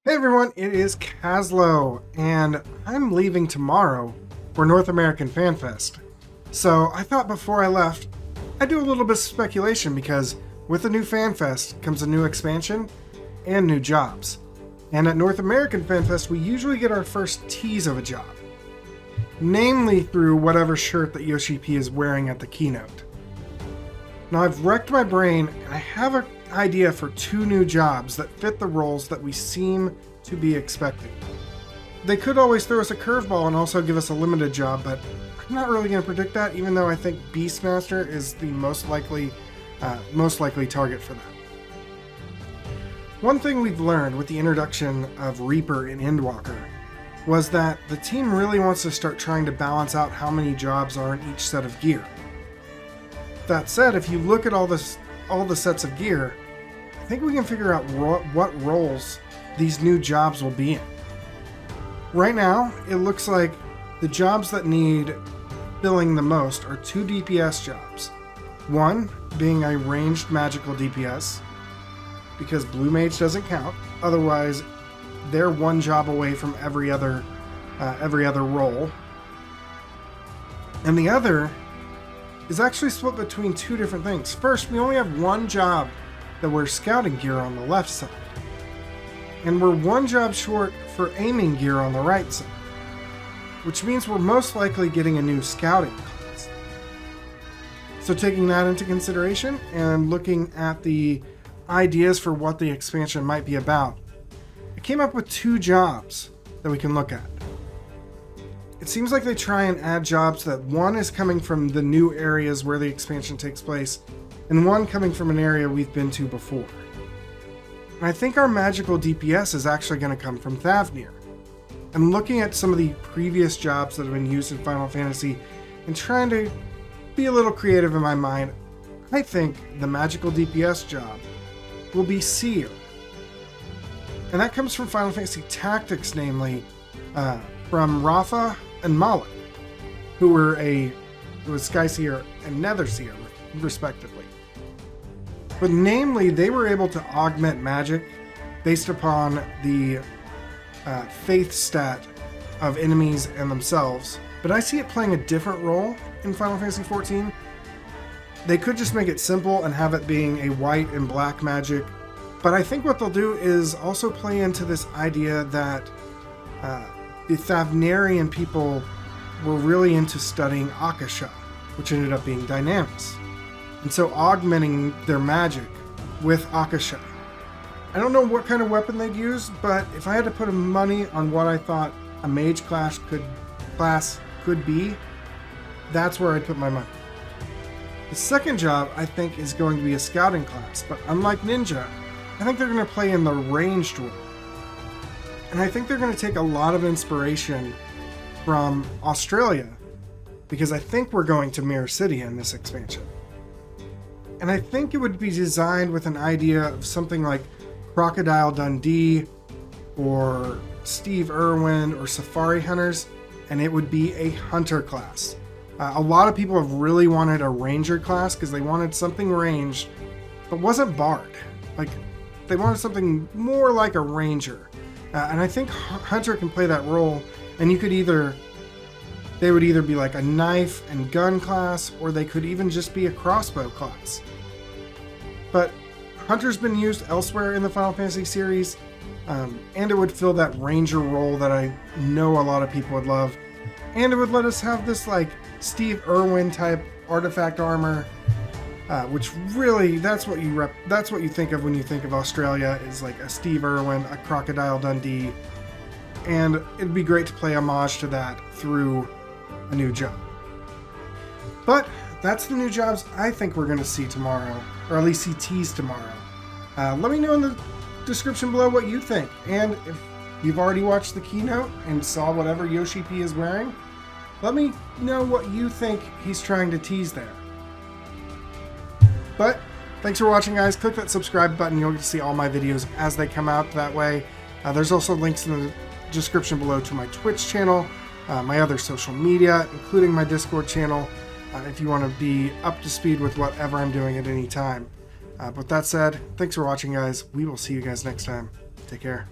Hey everyone, it is Caslow, and I'm leaving tomorrow for North American FanFest. So I thought before I left, I'd do a little bit of speculation because with the new FanFest comes a new expansion and new jobs. And at North American FanFest, we usually get our first tease of a job, namely through whatever shirt that Yoshi P is wearing at the keynote. Now I've wrecked my brain, and I have an idea for two new jobs that fit the roles that we seem to be expecting. They could always throw us a curveball and also give us a limited job, but I'm not really going to predict that, even though I think Beastmaster is the most likely target for that. One thing we've learned with the introduction of Reaper and Endwalker was that the team really wants to start trying to balance out how many jobs are in each set of gear. That said, if you look at all the sets of gear, I think we can figure out what roles these new jobs will be in. Right now, it looks like the jobs that need filling the most are two DPS jobs. One being a ranged magical DPS, because Blue Mage doesn't count. Otherwise, they're one job away from every other role. And the other is actually split between two different things. First, we only have one job that wears scouting gear on the left side, and we're one job short for aiming gear on the right side, which means we're most likely getting a new scouting class. So taking that into consideration and looking at the ideas for what the expansion might be about, I came up with two jobs that we can look at. It seems like they try and add jobs that one is coming from the new areas where the expansion takes place, and one coming from an area we've been to before. And I think our magical DPS is actually going to come from Thavnir. I'm looking at some of the previous jobs that have been used in Final Fantasy and trying to be a little creative in my mind. I think the magical DPS job will be Seer. And that comes from Final Fantasy Tactics, namely from Rafa and Malik, who was Skyseer and Netherseer, respectively. But namely, they were able to augment magic based upon the faith stat of enemies and themselves. But I see it playing a different role in Final Fantasy XIV. They could just make it simple and have it being a white and black magic. But I think what they'll do is also play into this idea that the Thavnarian people were really into studying Akasha, which ended up being Dynamis. And so augmenting their magic with Akasha. I don't know what kind of weapon they'd use, but if I had to put money on what I thought a mage class could be, that's where I'd put my money. The second job, I think, is going to be a scouting class, but unlike Ninja, I think they're going to play in the ranged role. And I think they're going to take a lot of inspiration from Australia, because I think we're going to Mirror City in this expansion. And I think it would be designed with an idea of something like Crocodile Dundee or Steve Irwin or Safari Hunters, and it would be a hunter class. A lot of people have really wanted a ranger class because they wanted something ranged, but wasn't bard. Like, they wanted something more like a ranger. And I think hunter can play that role, and they would either be like a knife and gun class, or they could even just be a crossbow class. But hunter's been used elsewhere in the Final Fantasy series, and it would fill that ranger role that I know a lot of people would love. And it would let us have this like Steve Irwin type artifact armor, which really that's what you think of when you think of Australia, is like a Steve Irwin, a Crocodile Dundee, and it'd be great to play homage to that through a new job. But that's the new jobs I think we're going to see tomorrow, or at least see teased tomorrow. Let me know in the description below what you think, and if you've already watched the keynote and saw whatever Yoshi P is wearing, let me know what you think he's trying to tease there. But thanks for watching, guys. Click that subscribe button. You'll get to see all my videos as they come out that way. There's also links in the description below to my Twitch channel, my other social media, including my Discord channel, if you want to be up to speed with whatever I'm doing at any time. With that said, thanks for watching, guys. We will see you guys next time. Take care.